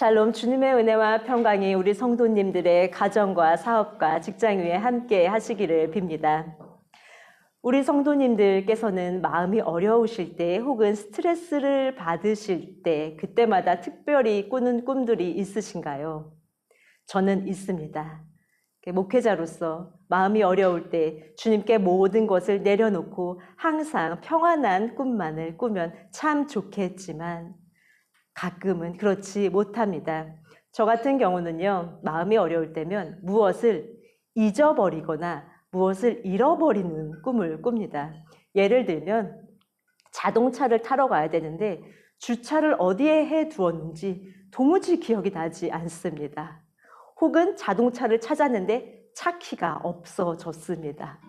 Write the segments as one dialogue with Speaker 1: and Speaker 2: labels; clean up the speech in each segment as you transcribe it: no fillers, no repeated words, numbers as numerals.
Speaker 1: 샬롬, 주님의 은혜와 평강이 우리 성도님들의 가정과 사업과 직장 위에 함께 하시기를 빕니다. 우리 성도님들께서는 마음이 어려우실 때 혹은 스트레스를 받으실 때 그때마다 특별히 꾸는 꿈들이 있으신가요? 저는 있습니다. 목회자로서 마음이 어려울 때 주님께 모든 것을 내려놓고 항상 평안한 꿈만을 꾸면 참 좋겠지만 가끔은 그렇지 못합니다. 저 같은 경우는요, 마음이 어려울 때면 무엇을 잊어버리거나 무엇을 잃어버리는 꿈을 꿉니다. 예를 들면 자동차를 타러 가야 되는데 주차를 어디에 해두었는지 도무지 기억이 나지 않습니다. 혹은 자동차를 찾았는데 차 키가 없어졌습니다.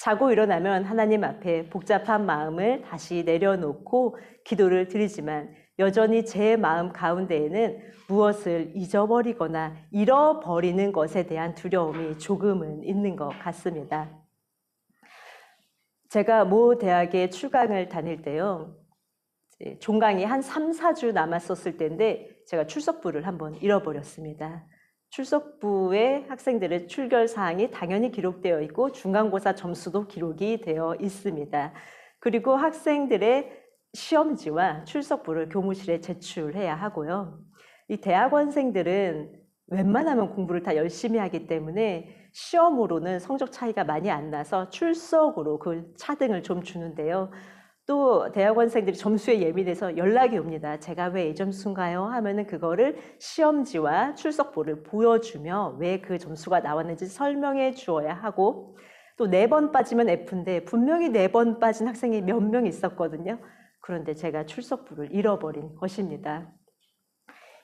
Speaker 1: 자고 일어나면 하나님 앞에 복잡한 마음을 다시 내려놓고 기도를 드리지만 여전히 제 마음 가운데에는 무엇을 잊어버리거나 잃어버리는 것에 대한 두려움이 조금은 있는 것 같습니다. 제가 모 대학에 출강을 다닐 때요, 종강이 한 3, 4주 남았었을 때인데 제가 출석부를 한번 잃어버렸습니다. 출석부에 학생들의 출결 사항이 당연히 기록되어 있고 중간고사 점수도 기록이 되어 있습니다. 그리고 학생들의 시험지와 출석부를 교무실에 제출해야 하고요. 이 대학원생들은 웬만하면 공부를 다 열심히 하기 때문에 시험으로는 성적 차이가 많이 안 나서 출석으로 그 차등을 좀 주는데요. 또 대학원생들이 점수에 예민해서 연락이 옵니다. 제가 왜 이 점수인가요? 하면은 그거를 시험지와 출석부를 보여주며 왜 그 점수가 나왔는지 설명해 주어야 하고, 또 4번 빠지면 F인데 분명히 4번 빠진 학생이 몇 명 있었거든요. 그런데 제가 출석부를 잃어버린 것입니다.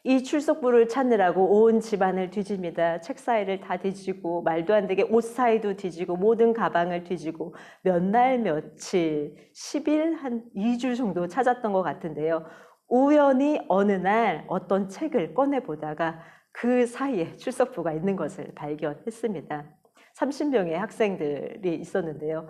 Speaker 1: 이 출석부를 찾느라고 온 집안을 뒤집니다. 책 사이를 다 뒤지고 말도 안 되게 옷 사이도 뒤지고 모든 가방을 뒤지고 몇 날 며칠 10일 한 2주 정도 찾았던 것 같은데요. 우연히 어느 날 어떤 책을 꺼내보다가 그 사이에 출석부가 있는 것을 발견했습니다. 30명의 학생들이 있었는데요.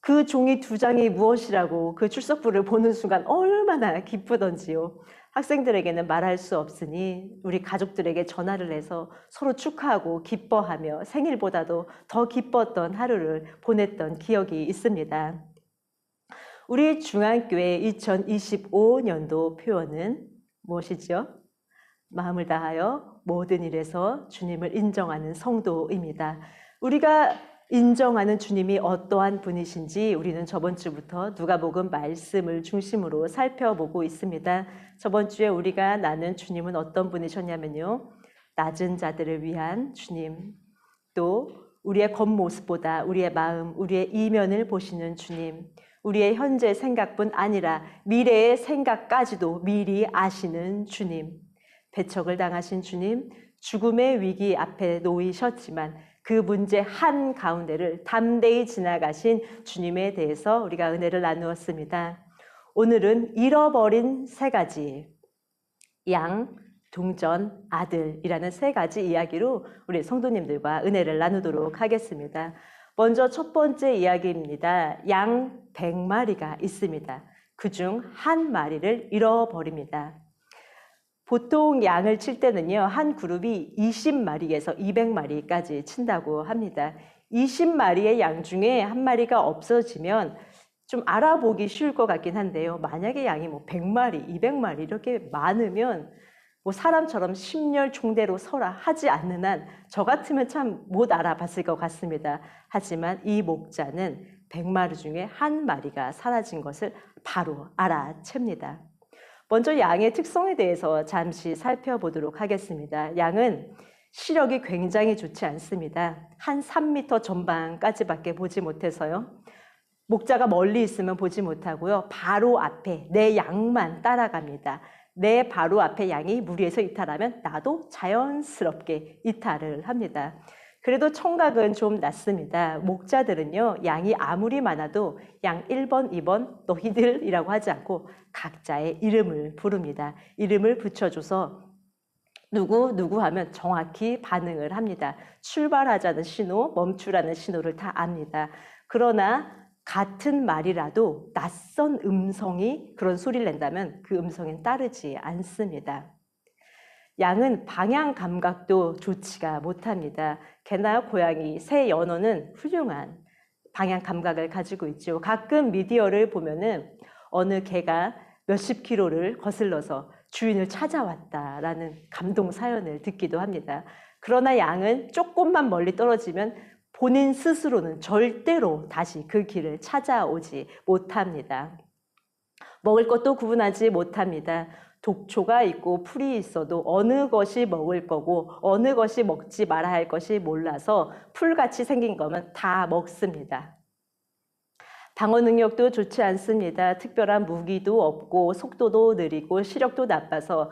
Speaker 1: 그 종이 2장이 무엇이라고 그 출석부를 보는 순간 얼마나 기쁘던지요. 학생들에게는 말할 수 없으니 우리 가족들에게 전화를 해서 서로 축하하고 기뻐하며 생일보다도 더 기뻤던 하루를 보냈던 기억이 있습니다. 우리 중앙교회 2025년도 표어는 무엇이죠? 마음을 다하여 모든 일에서 주님을 인정하는 성도입니다. 우리가 인정하는 주님이 어떠한 분이신지 우리는 저번 주부터 누가복음 말씀을 중심으로 살펴보고 있습니다. 저번 주에 우리가 나눈 주님은 어떤 분이셨냐면요, 낮은 자들을 위한 주님, 또 우리의 겉모습보다 우리의 마음, 우리의 이면을 보시는 주님, 우리의 현재 생각뿐 아니라 미래의 생각까지도 미리 아시는 주님, 배척을 당하신 주님, 죽음의 위기 앞에 놓이셨지만 그 문제 한가운데를 담대히 지나가신 주님에 대해서 우리가 은혜를 나누었습니다. 오늘은 잃어버린 3가지, 양, 동전, 아들이라는 3가지 이야기로 우리 성도님들과 은혜를 나누도록 하겠습니다. 먼저 첫 번째 이야기입니다. 양 100마리가 있습니다. 그중 1마리를 잃어버립니다. 보통 양을 칠 때는요, 한 그룹이 20마리에서 200마리까지 친다고 합니다. 20마리의 양 중에 1마리가 없어지면 좀 알아보기 쉬울 것 같긴 한데요. 만약에 양이 100마리, 200마리 이렇게 많으면 사람처럼 심렬총대로 서라 하지 않는 한 저 같으면 참 못 알아봤을 것 같습니다. 하지만 이 목자는 100마리 중에 1마리가 사라진 것을 바로 알아챕니다. 먼저 양의 특성에 대해서 잠시 살펴보도록 하겠습니다. 양은 시력이 굉장히 좋지 않습니다. 한 3m 전방까지밖에 보지 못해서요. 목자가 멀리 있으면 보지 못하고요. 바로 앞에 내 양만 따라갑니다. 내 바로 앞에 양이 무리해서 이탈하면 나도 자연스럽게 이탈을 합니다. 그래도 청각은 좀 낮습니다. 목자들은요, 양이 아무리 많아도 양 1번, 2번 너희들이라고 하지 않고 각자의 이름을 부릅니다. 이름을 붙여줘서 누구 하면 정확히 반응을 합니다. 출발하자는 신호, 멈추라는 신호를 다 압니다. 그러나 같은 말이라도 낯선 음성이 그런 소리를 낸다면 그 음성엔 따르지 않습니다. 양은 방향 감각도 좋지가 못합니다. 개나 고양이, 새, 연어는 훌륭한 방향 감각을 가지고 있죠. 가끔 미디어를 보면은 어느 개가 몇십 킬로를 거슬러서 주인을 찾아왔다라는 감동 사연을 듣기도 합니다. 그러나 양은 조금만 멀리 떨어지면 본인 스스로는 절대로 다시 그 길을 찾아오지 못합니다. 먹을 것도 구분하지 못합니다. 독초가 있고 풀이 있어도 어느 것이 먹을 거고 어느 것이 먹지 말아야 할 것이 몰라서 풀같이 생긴 거면 다 먹습니다. 방어 능력도 좋지 않습니다. 특별한 무기도 없고 속도도 느리고 시력도 나빠서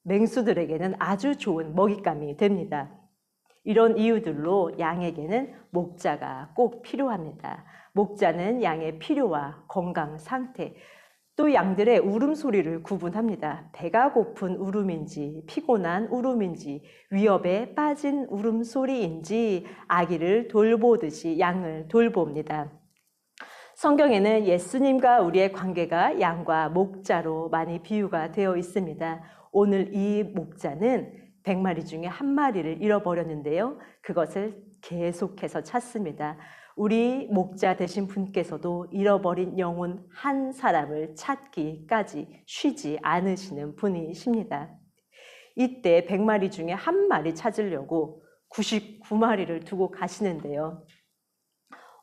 Speaker 1: 맹수들에게는 아주 좋은 먹잇감이 됩니다. 이런 이유들로 양에게는 목자가 꼭 필요합니다. 목자는 양의 필요와 건강 상태, 또 양들의 울음소리를 구분합니다. 배가 고픈 울음인지 피곤한 울음인지 위협에 빠진 울음소리인지 아기를 돌보듯이 양을 돌봅니다. 성경에는 예수님과 우리의 관계가 양과 목자로 많이 비유가 되어 있습니다. 오늘 이 목자는 100마리 중에 한 마리를 잃어버렸는데요. 그것을 계속해서 찾습니다. 우리 목자 되신 분께서도 잃어버린 영혼 한 사람을 찾기까지 쉬지 않으시는 분이십니다. 이때 100마리 중에 한 마리 찾으려고 99마리를 두고 가시는데요.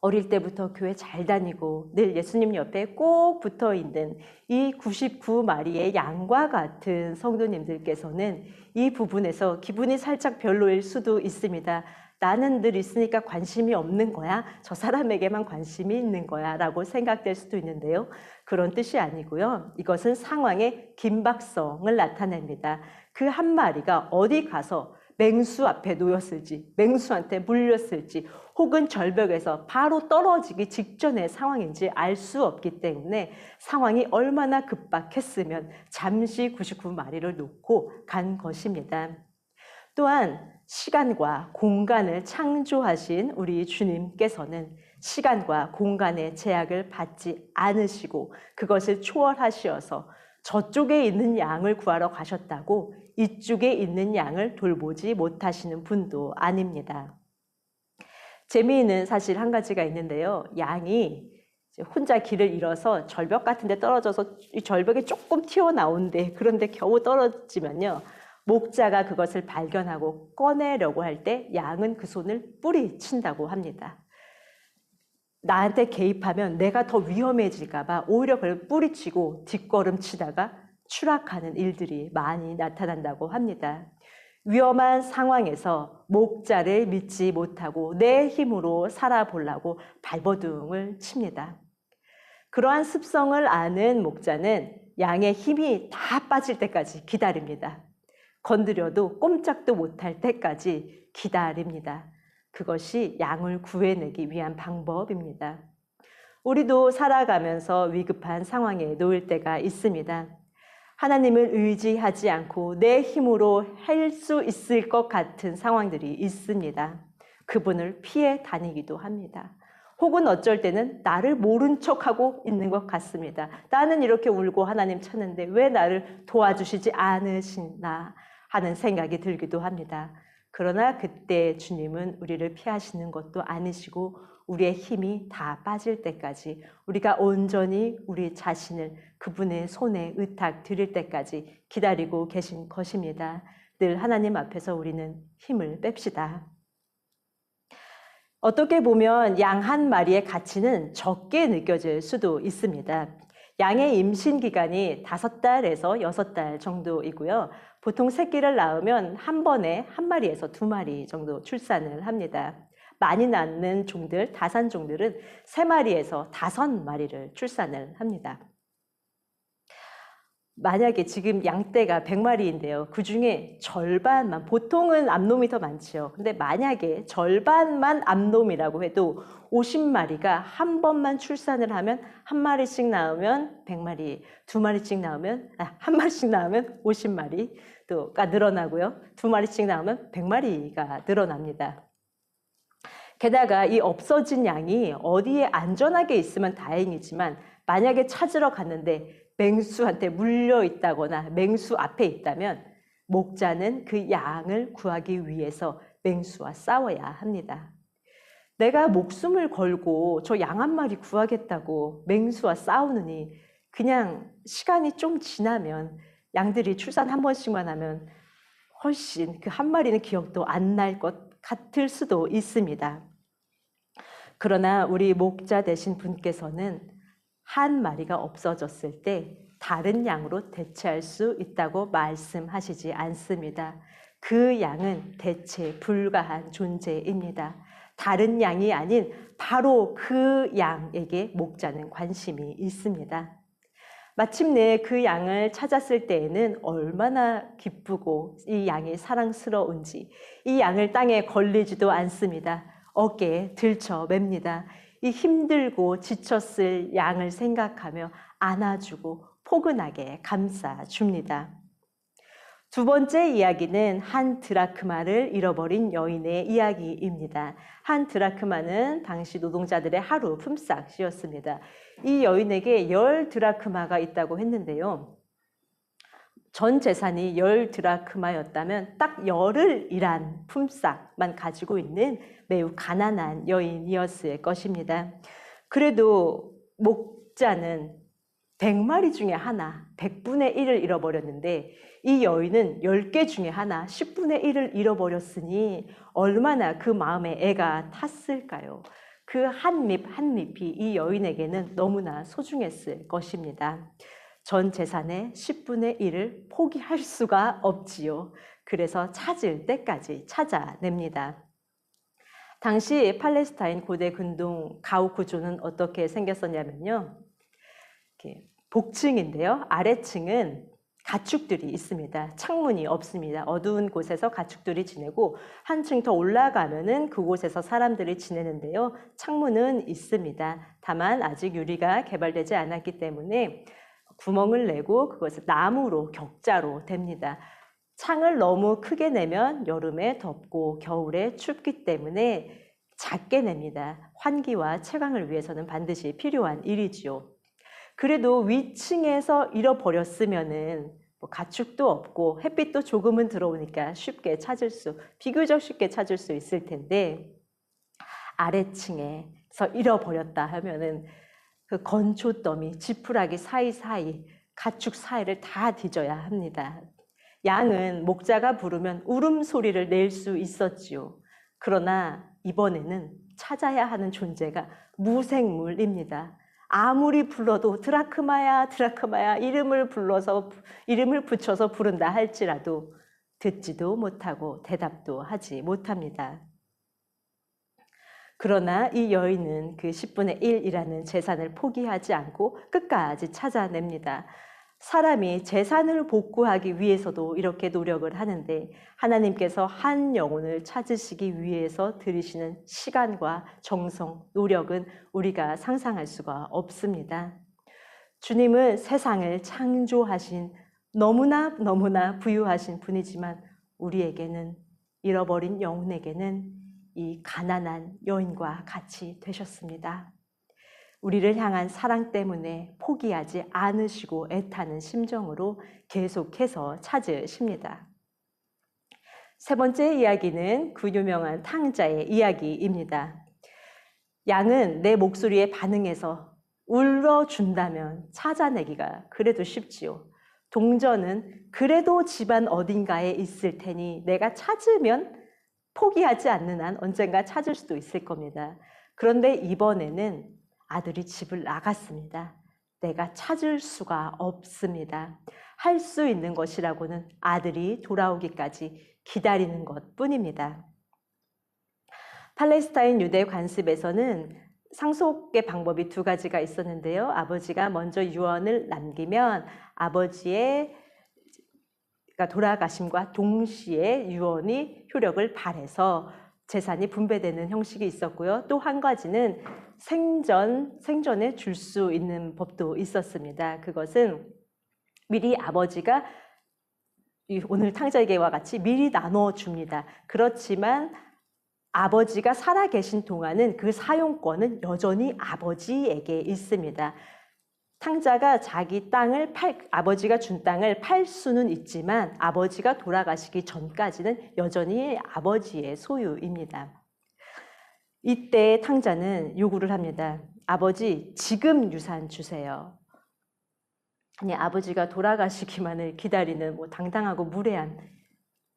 Speaker 1: 어릴 때부터 교회 잘 다니고 늘 예수님 옆에 꼭 붙어 있는 이 99마리의 양과 같은 성도님들께서는 이 부분에서 기분이 살짝 별로일 수도 있습니다. 나는 늘 있으니까 관심이 없는 거야. 저 사람에게만 관심이 있는 거야 라고 생각될 수도 있는데요. 그런 뜻이 아니고요. 이것은 상황의 긴박성을 나타냅니다. 그 한 마리가 어디 가서 맹수 앞에 놓였을지, 맹수한테 물렸을지, 혹은 절벽에서 바로 떨어지기 직전의 상황인지 알 수 없기 때문에 상황이 얼마나 급박했으면 잠시 99마리를 놓고 간 것입니다. 또한 시간과 공간을 창조하신 우리 주님께서는 시간과 공간의 제약을 받지 않으시고 그것을 초월하시어서 저쪽에 있는 양을 구하러 가셨다고 이쪽에 있는 양을 돌보지 못하시는 분도 아닙니다. 재미있는 사실 한 가지가 있는데요. 양이 혼자 길을 잃어서 절벽 같은 데 떨어져서 이 절벽에 조금 튀어나온데 그런데 겨우 떨어지면요. 목자가 그것을 발견하고 꺼내려고 할 때 양은 그 손을 뿌리친다고 합니다. 나한테 개입하면 내가 더 위험해질까 봐 오히려 그걸 뿌리치고 뒷걸음치다가 추락하는 일들이 많이 나타난다고 합니다. 위험한 상황에서 목자를 믿지 못하고 내 힘으로 살아보려고 발버둥을 칩니다. 그러한 습성을 아는 목자는 양의 힘이 다 빠질 때까지 기다립니다. 건드려도 꼼짝도 못할 때까지 기다립니다. 그것이 양을 구해내기 위한 방법입니다. 우리도 살아가면서 위급한 상황에 놓일 때가 있습니다. 하나님을 의지하지 않고 내 힘으로 할 수 있을 것 같은 상황들이 있습니다. 그분을 피해 다니기도 합니다. 혹은 어쩔 때는 나를 모른 척하고 있는 것 같습니다. 나는 이렇게 울고 하나님 찾는데 왜 나를 도와주시지 않으시나 하는 생각이 들기도 합니다. 그러나 그때 주님은 우리를 피하시는 것도 아니시고 우리의 힘이 다 빠질 때까지 우리가 온전히 우리 자신을 그분의 손에 의탁 드릴 때까지 기다리고 계신 것입니다. 늘 하나님 앞에서 우리는 힘을 뺍시다. 어떻게 보면 양 한 마리의 가치는 적게 느껴질 수도 있습니다. 양의 임신 기간이 5달에서 6달 정도이고요. 보통 새끼를 낳으면 한 번에 한 마리에서 2마리 정도 출산을 합니다. 많이 낳는 종들, 다산종들은 3마리에서 5마리를 출산을 합니다. 만약에 지금 양떼가 100마리인데요. 그 중에 절반만, 보통은 암놈이 더 많죠. 근데 만약에 절반만 암놈이라고 해도 50마리가 한 번만 출산을 하면 한 마리씩 낳으면 100마리, 2마리씩 낳으면, 한 마리씩 낳으면 50마리가 늘어나고요. 2마리씩 낳으면 100마리가 늘어납니다. 게다가 이 없어진 양이 어디에 안전하게 있으면 다행이지만 만약에 찾으러 갔는데 맹수한테 물려 있다거나 맹수 앞에 있다면 목자는 그 양을 구하기 위해서 맹수와 싸워야 합니다. 내가 목숨을 걸고 저 양 한 마리 구하겠다고 맹수와 싸우느니 그냥 시간이 좀 지나면 양들이 출산 한 번씩만 하면 훨씬 그 한 마리는 기억도 안 날 것 같을 수도 있습니다. 그러나 우리 목자 되신 분께서는 한 마리가 없어졌을 때 다른 양으로 대체할 수 있다고 말씀하시지 않습니다. 그 양은 대체 불가한 존재입니다. 다른 양이 아닌 바로 그 양에게 목자는 관심이 있습니다. 마침내 그 양을 찾았을 때에는 얼마나 기쁘고 이 양이 사랑스러운지 이 양을 땅에 걸리지도 않습니다. 어깨에 들쳐맵니다. 이 힘들고 지쳤을 양을 생각하며 안아주고 포근하게 감싸줍니다. 두 번째 이야기는 한 드라크마를 잃어버린 여인의 이야기입니다. 한 드라크마는 당시 노동자들의 하루 품삯이었습니다. 이 여인에게 10 드라크마가 있다고 했는데요. 전 재산이 10 드라크마였다면 딱 열흘 일한 품삯만 가지고 있는 매우 가난한 여인이었을 것입니다. 그래도 목자는 100마리 중에 하나, 100분의 1을 잃어버렸는데 이 여인은 10개 중에 하나, 10분의 1을 잃어버렸으니 얼마나 그 마음에 애가 탔을까요? 그 한 잎 한 잎이 이 여인에게는 너무나 소중했을 것입니다. 전 재산의 10분의 1을 포기할 수가 없지요. 그래서 찾을 때까지 찾아냅니다. 당시 팔레스타인 고대 근동 가옥 구조는 어떻게 생겼었냐면요. 복층인데요. 아래층은 가축들이 있습니다. 창문이 없습니다. 어두운 곳에서 가축들이 지내고 한층 더 올라가면은 그곳에서 사람들이 지내는데요. 창문은 있습니다. 다만 아직 유리가 개발되지 않았기 때문에 구멍을 내고 그것을 나무로 격자로 댑니다. 창을 너무 크게 내면 여름에 덥고 겨울에 춥기 때문에 작게 냅니다. 환기와 채광을 위해서는 반드시 필요한 일이지요. 그래도 위층에서 잃어버렸으면은 가축도 없고 햇빛도 조금은 들어오니까 비교적 쉽게 찾을 수 있을 텐데 아래층에서 잃어버렸다 하면은 그 건초더미, 지푸라기 사이사이, 가축 사이를 다 뒤져야 합니다. 양은 목자가 부르면 울음소리를 낼 수 있었지요. 그러나 이번에는 찾아야 하는 존재가 무생물입니다. 아무리 불러도 드라크마야, 드라크마야 이름을 붙여서 부른다 할지라도 듣지도 못하고 대답도 하지 못합니다. 그러나 이 여인은 그 10분의 1이라는 재산을 포기하지 않고 끝까지 찾아냅니다. 사람이 재산을 복구하기 위해서도 이렇게 노력을 하는데 하나님께서 한 영혼을 찾으시기 위해서 들이시는 시간과 정성, 노력은 우리가 상상할 수가 없습니다. 주님은 세상을 창조하신 너무나 부유하신 분이지만 우리에게는 잃어버린 영혼에게는 이 가난한 여인과 같이 되셨습니다. 우리를 향한 사랑 때문에 포기하지 않으시고 애타는 심정으로 계속해서 찾으십니다. 세 번째 이야기는 그 유명한 탕자의 이야기입니다. 양은 내 목소리에 반응해서 울어준다면 찾아내기가 그래도 쉽지요. 동전은 그래도 집안 어딘가에 있을 테니 내가 찾으면 포기하지 않는 한 언젠가 찾을 수도 있을 겁니다. 그런데 이번에는 아들이 집을 나갔습니다. 내가 찾을 수가 없습니다. 할 수 있는 것이라고는 아들이 돌아오기까지 기다리는 것뿐입니다. 팔레스타인 유대 관습에서는 상속의 방법이 두 가지가 있었는데요. 아버지가 먼저 유언을 남기면 아버지의 돌아가심과 동시에 유언이 효력을 발해서 재산이 분배되는 형식이 있었고요. 또 한 가지는 생전에 줄 수 있는 법도 있었습니다. 그것은 미리 아버지가 오늘 탕자에게와 같이 미리 나눠줍니다. 그렇지만 아버지가 살아계신 동안은 그 사용권은 여전히 아버지에게 있습니다. 탕자가 자기 땅을 아버지가 준 땅을 팔 수는 있지만 아버지가 돌아가시기 전까지는 여전히 아버지의 소유입니다. 이때 탕자는 요구를 합니다. 아버지, 지금 유산 주세요. 아니, 아버지가 돌아가시기만을 기다리는 당당하고 무례한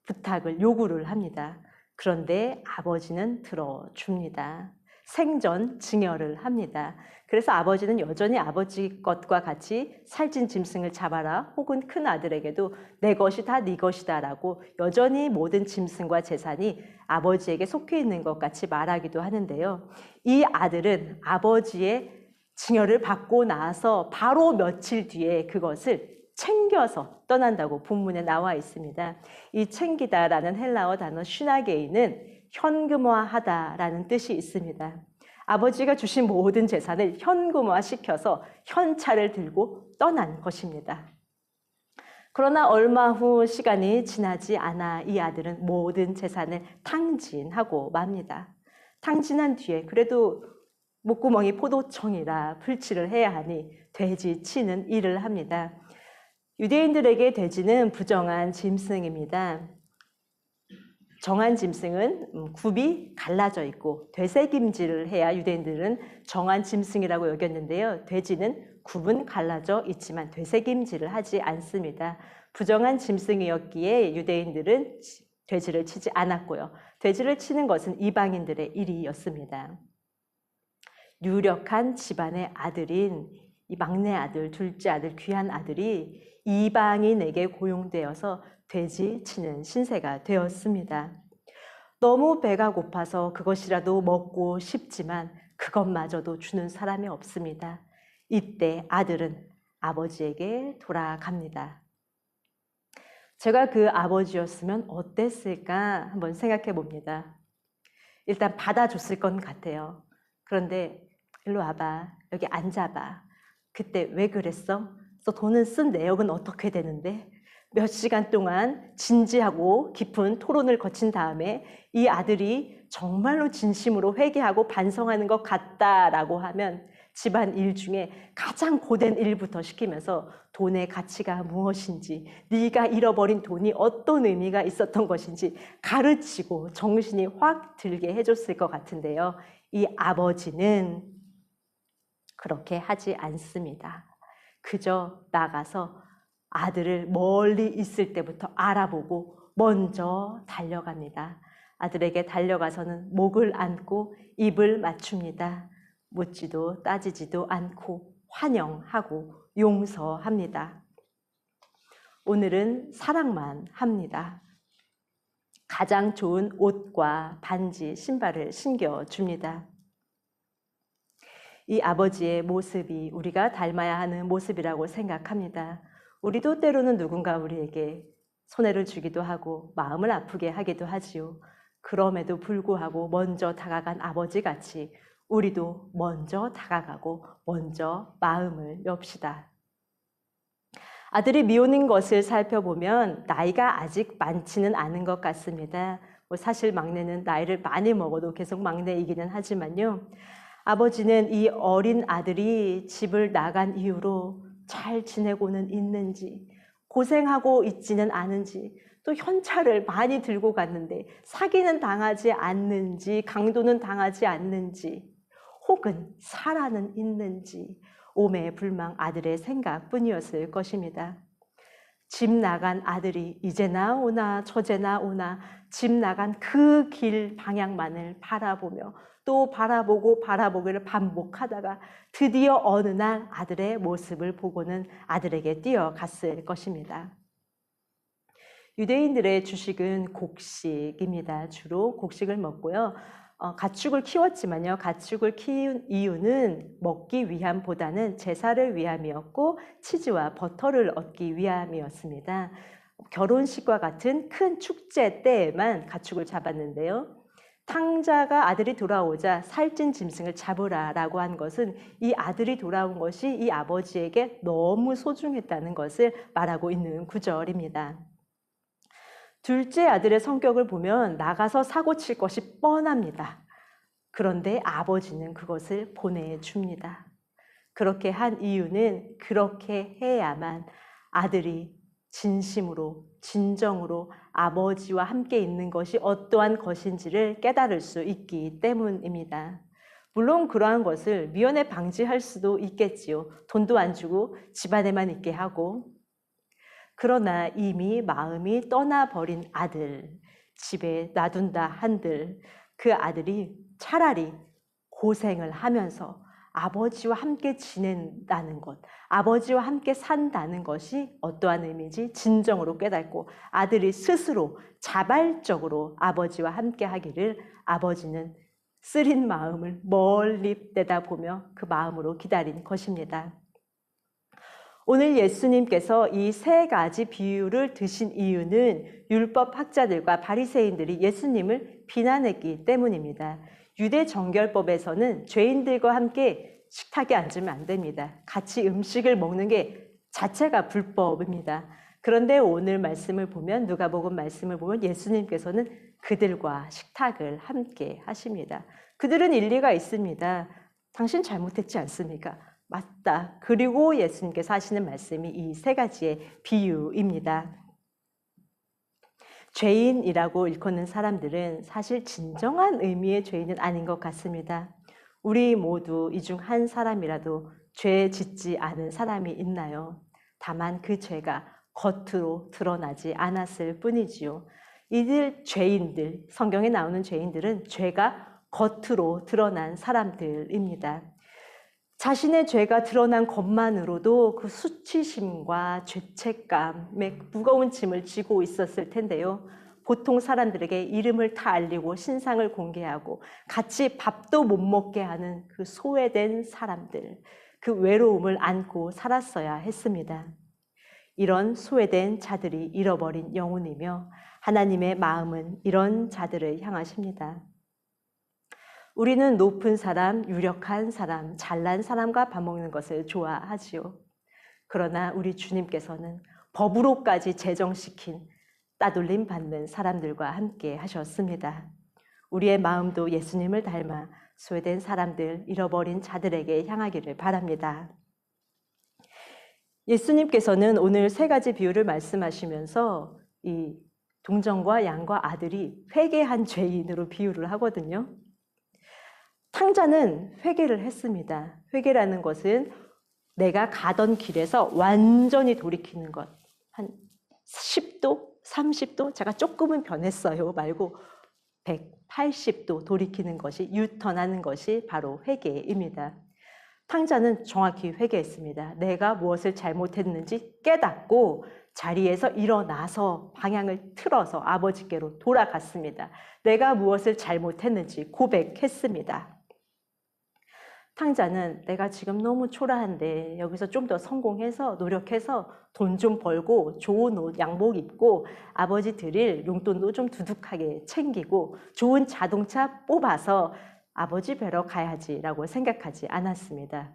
Speaker 1: 부탁을 요구를 합니다. 그런데 아버지는 들어줍니다. 생전 증여를 합니다. 그래서 아버지는 여전히 아버지 것과 같이 살찐 짐승을 잡아라 혹은 큰 아들에게도 내 것이 다 네 것이다 라고 여전히 모든 짐승과 재산이 아버지에게 속해 있는 것 같이 말하기도 하는데요. 이 아들은 아버지의 증여를 받고 나서 바로 며칠 뒤에 그것을 챙겨서 떠난다고 본문에 나와 있습니다. 이 챙기다라는 헬라어 단어 슈나게이는 현금화하다라는 뜻이 있습니다. 아버지가 주신 모든 재산을 현금화시켜서 현찰을 들고 떠난 것입니다. 그러나 얼마 후 시간이 지나지 않아 이 아들은 모든 재산을 탕진하고 맙니다. 탕진한 뒤에 그래도 목구멍이 포도청이라 풀칠을 해야 하니 돼지 치는 일을 합니다. 유대인들에게 돼지는 부정한 짐승입니다. 정한 짐승은 굽이 갈라져 있고 되새김질을 해야 유대인들은 정한 짐승이라고 여겼는데요. 돼지는 굽은 갈라져 있지만 되새김질을 하지 않습니다. 부정한 짐승이었기에 유대인들은 돼지를 치지 않았고요. 돼지를 치는 것은 이방인들의 일이었습니다. 유력한 집안의 아들인 이 막내 아들, 둘째 아들, 귀한 아들이 이방인에게 고용되어서 돼지 치는 신세가 되었습니다. 너무 배가 고파서 그것이라도 먹고 싶지만 그것마저도 주는 사람이 없습니다. 이때 아들은 아버지에게 돌아갑니다. 제가 그 아버지였으면 어땠을까 한번 생각해 봅니다. 일단 받아줬을 것 같아요. 그런데 일로 와봐, 여기 앉아봐. 그때 왜 그랬어? 너 돈은 쓴 내역은 어떻게 되는데? 몇 시간 동안 진지하고 깊은 토론을 거친 다음에 이 아들이 정말로 진심으로 회개하고 반성하는 것 같다라고 하면 집안 일 중에 가장 고된 일부터 시키면서 돈의 가치가 무엇인지, 네가 잃어버린 돈이 어떤 의미가 있었던 것인지 가르치고 정신이 확 들게 해줬을 것 같은데요. 이 아버지는 그렇게 하지 않습니다. 그저 나가서 아들을 멀리 있을 때부터 알아보고 먼저 달려갑니다. 아들에게 달려가서는 목을 안고 입을 맞춥니다. 묻지도 따지지도 않고 환영하고 용서합니다. 오늘은 사랑만 합니다. 가장 좋은 옷과 반지, 신발을 신겨줍니다. 이 아버지의 모습이 우리가 닮아야 하는 모습이라고 생각합니다. 우리도 때로는 누군가 우리에게 손해를 주기도 하고 마음을 아프게 하기도 하지요. 그럼에도 불구하고 먼저 다가간 아버지같이 우리도 먼저 다가가고 먼저 마음을 엽시다. 아들이 미우는 것을 살펴보면 나이가 아직 많지는 않은 것 같습니다. 사실 막내는 나이를 많이 먹어도 계속 막내이기는 하지만요. 아버지는 이 어린 아들이 집을 나간 이후로 잘 지내고는 있는지, 고생하고 있지는 않은지, 또 현찰을 많이 들고 갔는데 사기는 당하지 않는지, 강도는 당하지 않는지, 혹은 살아는 있는지 오매불망 아들의 생각뿐이었을 것입니다. 집 나간 아들이 이제나 오나 저제나 오나 집 나간 그 길 방향만을 바라보며 또 바라보고 바라보기를 반복하다가 드디어 어느 날 아들의 모습을 보고는 아들에게 뛰어갔을 것입니다. 유대인들의 주식은 곡식입니다. 주로 곡식을 먹고요. 가축을 키웠지만요. 가축을 키운 이유는 먹기 위함보다는 제사를 위함이었고 치즈와 버터를 얻기 위함이었습니다. 결혼식과 같은 큰 축제 때에만 가축을 잡았는데요. 탕자가 아들이 돌아오자 살찐 짐승을 잡으라라고 한 것은 이 아들이 돌아온 것이 이 아버지에게 너무 소중했다는 것을 말하고 있는 구절입니다. 둘째 아들의 성격을 보면 나가서 사고 칠 것이 뻔합니다. 그런데 아버지는 그것을 보내줍니다. 그렇게 한 이유는 그렇게 해야만 아들이 진심으로, 진정으로 아버지와 함께 있는 것이 어떠한 것인지를 깨달을 수 있기 때문입니다. 물론 그러한 것을 미연에 방지할 수도 있겠지요. 돈도 안 주고 집안에만 있게 하고. 그러나 이미 마음이 떠나버린 아들, 집에 놔둔다 한들 그 아들이 차라리 고생을 하면서 아버지와 함께 지낸다는 것, 아버지와 함께 산다는 것이 어떠한 의미인지 진정으로 깨닫고 아들이 스스로 자발적으로 아버지와 함께 하기를 아버지는 쓰린 마음을 멀리 내다보며 그 마음으로 기다린 것입니다. 오늘 예수님께서 이 세 가지 비유를 드신 이유는 율법 학자들과 바리새인들이 예수님을 비난했기 때문입니다. 유대 정결법에서는 죄인들과 함께 식탁에 앉으면 안 됩니다. 같이 음식을 먹는 게 자체가 불법입니다. 그런데 오늘 말씀을 보면, 누가복음 말씀을 보면 예수님께서는 그들과 식탁을 함께 하십니다. 그들은 일리가 있습니다. 당신 잘못했지 않습니까? 맞다. 그리고 예수님께서 하시는 말씀이 이 세 가지의 비유입니다. 죄인이라고 일컫는 사람들은 사실 진정한 의미의 죄인은 아닌 것 같습니다. 우리 모두 이 중 한 사람이라도 죄 짓지 않은 사람이 있나요? 다만 그 죄가 겉으로 드러나지 않았을 뿐이지요. 이들 죄인들, 성경에 나오는 죄인들은 죄가 겉으로 드러난 사람들입니다. 자신의 죄가 드러난 것만으로도 그 수치심과 죄책감에 무거운 짐을 지고 있었을 텐데요. 보통 사람들에게 이름을 다 알리고 신상을 공개하고 같이 밥도 못 먹게 하는 그 소외된 사람들, 그 외로움을 안고 살았어야 했습니다. 이런 소외된 자들이 잃어버린 영혼이며 하나님의 마음은 이런 자들을 향하십니다. 우리는 높은 사람, 유력한 사람, 잘난 사람과 밥 먹는 것을 좋아하지요. 그러나 우리 주님께서는 법으로까지 제정시킨 따돌림 받는 사람들과 함께 하셨습니다. 우리의 마음도 예수님을 닮아 소외된 사람들, 잃어버린 자들에게 향하기를 바랍니다. 예수님께서는 오늘 세 가지 비유를 말씀하시면서 이 동정과 양과 아들이 회개한 죄인으로 비유를 하거든요. 탕자는 회개를 했습니다. 회개라는 것은 내가 가던 길에서 완전히 돌이키는 것. 한 10도, 30도, 제가 조금은 변했어요 말고 180도 돌이키는 것이, 유턴하는 것이 바로 회개입니다. 탕자는 정확히 회개했습니다. 내가 무엇을 잘못했는지 깨닫고 자리에서 일어나서 방향을 틀어서 아버지께로 돌아갔습니다. 내가 무엇을 잘못했는지 고백했습니다. 탕자는 내가 지금 너무 초라한데 여기서 좀 더 성공해서 노력해서 돈 좀 벌고 좋은 옷, 양복 입고 아버지 드릴 용돈도 좀 두둑하게 챙기고 좋은 자동차 뽑아서 아버지 뵈러 가야지라고 생각하지 않았습니다.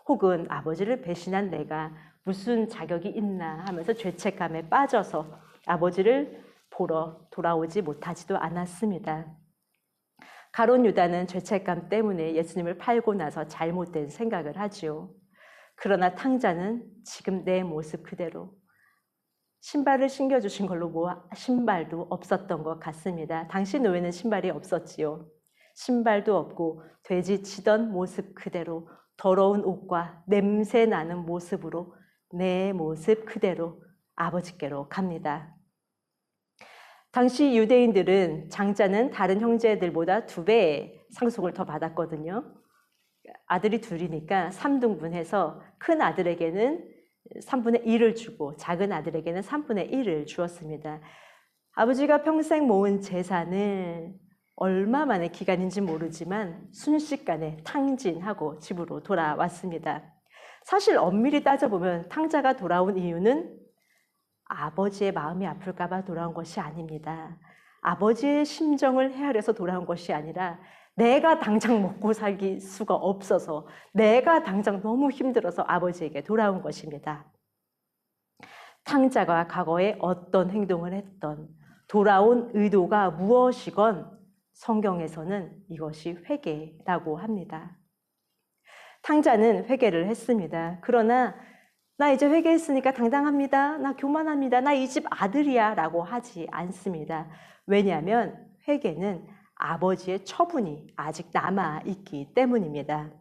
Speaker 1: 혹은 아버지를 배신한 내가 무슨 자격이 있나 하면서 죄책감에 빠져서 아버지를 보러 돌아오지 못하지도 않았습니다. 가룟 유다는 죄책감 때문에 예수님을 팔고 나서 잘못된 생각을 하지요. 그러나 탕자는 지금 내 모습 그대로 신발을 신겨주신 걸로 신발도 없었던 것 같습니다. 당시 노예는 신발이 없었지요. 신발도 없고 돼지 치던 모습 그대로 더러운 옷과 냄새 나는 모습으로 내 모습 그대로 아버지께로 갑니다. 당시 유대인들은 장자는 다른 형제들보다 2배 상속을 더 받았거든요. 아들이 둘이니까 3등분해서 큰 아들에게는 3분의 1을 주고 작은 아들에게는 3분의 1을 주었습니다. 아버지가 평생 모은 재산을 얼마 만의 기간인지 모르지만 순식간에 탕진하고 집으로 돌아왔습니다. 사실 엄밀히 따져보면 탕자가 돌아온 이유는 아버지의 마음이 아플까 봐 돌아온 것이 아닙니다. 아버지의 심정을 헤아려서 돌아온 것이 아니라 내가 당장 먹고 살기 수가 없어서 내가 당장 너무 힘들어서 아버지에게 돌아온 것입니다. 탕자가 과거에 어떤 행동을 했던 돌아온 의도가 무엇이건 성경에서는 이것이 회개라고 합니다. 탕자는 회개를 했습니다. 그러나 나 이제 회개했으니까 당당합니다. 나 교만합니다. 나 이 집 아들이야 라고 하지 않습니다. 왜냐하면 회개는 아버지의 처분이 아직 남아있기 때문입니다.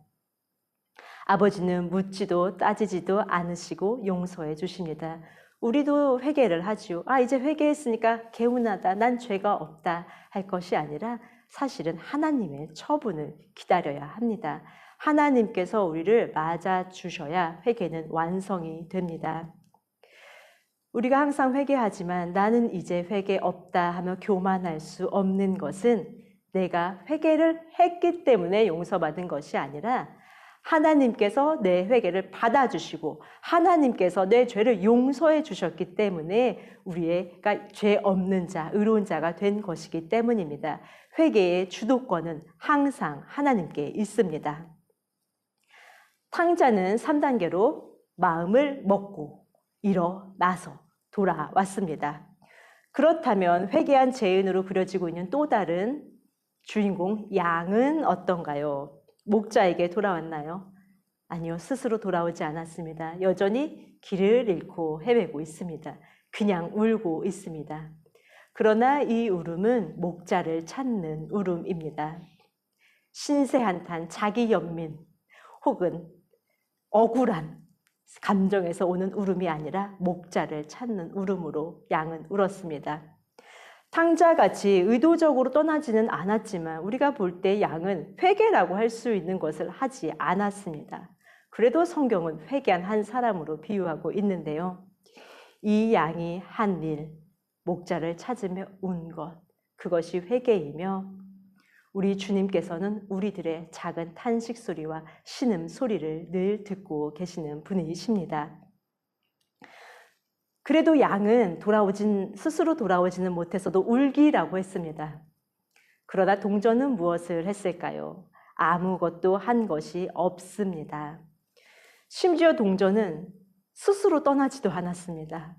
Speaker 1: 아버지는 묻지도 따지지도 않으시고 용서해 주십니다. 우리도 회개를 하죠. 이제 회개했으니까 개운하다. 난 죄가 없다 할 것이 아니라 사실은 하나님의 처분을 기다려야 합니다. 하나님께서 우리를 맞아주셔야 회개는 완성이 됩니다. 우리가 항상 회개하지만 나는 이제 회개 없다 하며 교만할 수 없는 것은 내가 회개를 했기 때문에 용서받은 것이 아니라 하나님께서 내 회개를 받아주시고 하나님께서 내 죄를 용서해 주셨기 때문에 우리가 죄 없는 자, 의로운 자가 된 것이기 때문입니다. 회개의 주도권은 항상 하나님께 있습니다. 탕자는 3단계로 마음을 먹고 일어나서 돌아왔습니다. 그렇다면 회개한 죄인으로 그려지고 있는 또 다른 주인공 양은 어떤가요? 목자에게 돌아왔나요? 아니요, 스스로 돌아오지 않았습니다. 여전히 길을 잃고 헤매고 있습니다. 그냥 울고 있습니다. 그러나 이 울음은 목자를 찾는 울음입니다. 신세한탄, 자기 연민 혹은 억울한 감정에서 오는 울음이 아니라 목자를 찾는 울음으로 양은 울었습니다. 탕자같이 의도적으로 떠나지는 않았지만 우리가 볼 때 양은 회개라고 할 수 있는 것을 하지 않았습니다. 그래도 성경은 회개한 한 사람으로 비유하고 있는데요. 이 양이 한 일, 목자를 찾으며 운 것, 그것이 회개이며 우리 주님께서는 우리들의 작은 탄식 소리와 신음 소리를 늘 듣고 계시는 분이십니다. 그래도 양은 스스로 돌아오지는 못했어도 울기라고 했습니다. 그러나 동전은 무엇을 했을까요? 아무것도 한 것이 없습니다. 심지어 동전은 스스로 떠나지도 않았습니다.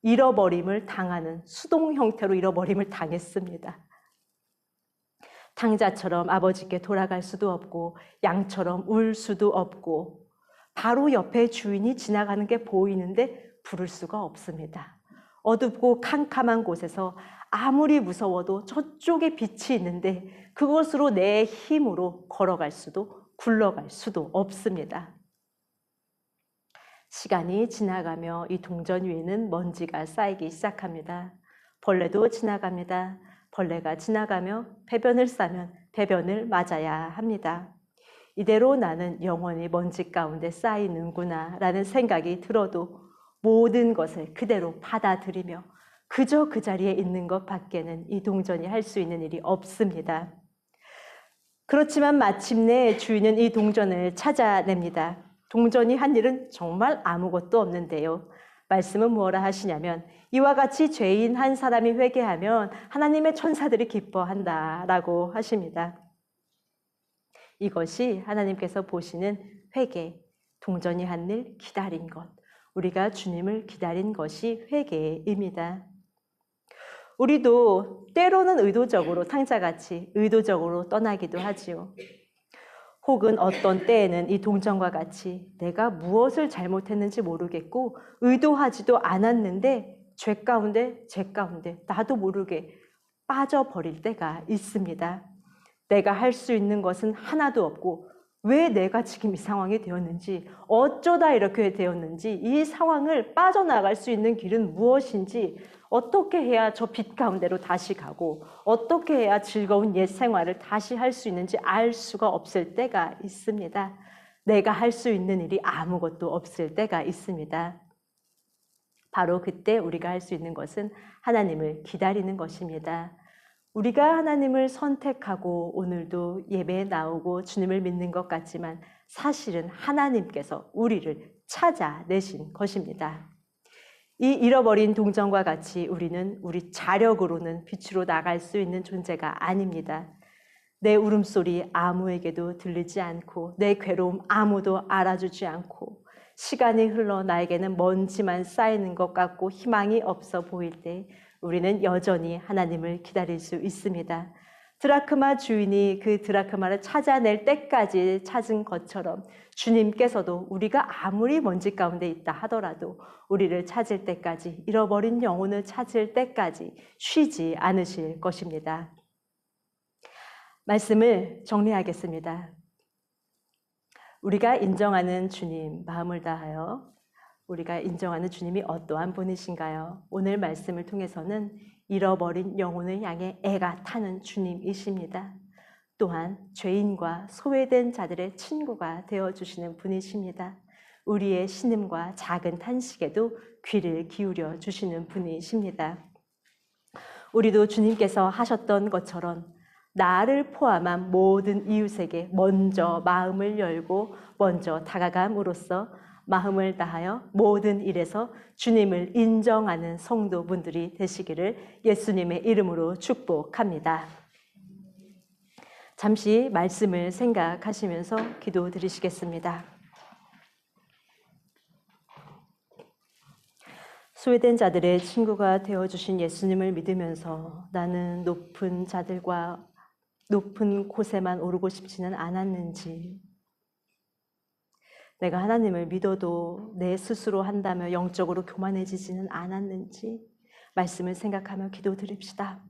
Speaker 1: 잃어버림을 당하는 수동 형태로 잃어버림을 당했습니다. 탕자처럼 아버지께 돌아갈 수도 없고 양처럼 울 수도 없고 바로 옆에 주인이 지나가는 게 보이는데 부를 수가 없습니다. 어둡고 캄캄한 곳에서 아무리 무서워도 저쪽에 빛이 있는데 그것으로 내 힘으로 걸어갈 수도 굴러갈 수도 없습니다. 시간이 지나가며 이 동전 위에는 먼지가 쌓이기 시작합니다. 벌레도 지나갑니다. 벌레가 지나가며 배변을 싸면 배변을 맞아야 합니다. 이대로 나는 영원히 먼지 가운데 쌓이는구나 라는 생각이 들어도 모든 것을 그대로 받아들이며 그저 그 자리에 있는 것 밖에는 이 동전이 할 수 있는 일이 없습니다. 그렇지만 마침내 주인은 이 동전을 찾아냅니다. 동전이 한 일은 정말 아무것도 없는데요. 말씀은 뭐라 하시냐면 이와 같이 죄인 한 사람이 회개하면 하나님의 천사들이 기뻐한다 라고 하십니다. 이것이 하나님께서 보시는 회개, 동전이 한 일 기다린 것, 우리가 주님을 기다린 것이 회개입니다. 우리도 때로는 의도적으로 탕자같이 의도적으로 떠나기도 하지요. 혹은 어떤 때에는 이 동전과 같이 내가 무엇을 잘못했는지 모르겠고 의도하지도 않았는데 죄 가운데 나도 모르게 빠져버릴 때가 있습니다. 내가 할 수 있는 것은 하나도 없고 왜 내가 지금 이 상황이 되었는지 어쩌다 이렇게 되었는지 이 상황을 빠져나갈 수 있는 길은 무엇인지 어떻게 해야 저 빛 가운데로 다시 가고 어떻게 해야 즐거운 옛 생활을 다시 할 수 있는지 알 수가 없을 때가 있습니다. 내가 할 수 있는 일이 아무것도 없을 때가 있습니다. 바로 그때 우리가 할 수 있는 것은 하나님을 기다리는 것입니다. 우리가 하나님을 선택하고 오늘도 예배에 나오고 주님을 믿는 것 같지만 사실은 하나님께서 우리를 찾아내신 것입니다. 이 잃어버린 동전과 같이 우리는 우리 자력으로는 빛으로 나갈 수 있는 존재가 아닙니다. 내 울음소리 아무에게도 들리지 않고 내 괴로움 아무도 알아주지 않고 시간이 흘러 나에게는 먼지만 쌓이는 것 같고 희망이 없어 보일 때 우리는 여전히 하나님을 기다릴 수 있습니다. 드라크마 주인이 그 드라크마를 찾아낼 때까지 찾은 것처럼 주님께서도 우리가 아무리 먼지 가운데 있다 하더라도 우리를 찾을 때까지, 잃어버린 영혼을 찾을 때까지 쉬지 않으실 것입니다. 말씀을 정리하겠습니다. 우리가 인정하는 주님, 마음을 다하여 우리가 인정하는 주님이 어떠한 분이신가요? 오늘 말씀을 통해서는 잃어버린 영혼을 향해 애가 타는 주님이십니다. 또한 죄인과 소외된 자들의 친구가 되어주시는 분이십니다. 우리의 신음과 작은 탄식에도 귀를 기울여 주시는 분이십니다. 우리도 주님께서 하셨던 것처럼 나를 포함한 모든 이웃에게 먼저 마음을 열고 먼저 다가감으로써 마음을 다하여 모든 일에서 주님을 인정하는 성도분들이 되시기를 예수님의 이름으로 축복합니다. 잠시 말씀을 생각하시면서 기도드리시겠습니다. 소외된 자들의 친구가 되어주신 예수님을 믿으면서 나는 높은 자들과 높은 곳에만 오르고 싶지는 않았는지, 내가 하나님을 믿어도 내 스스로 한다며 영적으로 교만해지지는 않았는지 말씀을 생각하며 기도드립시다.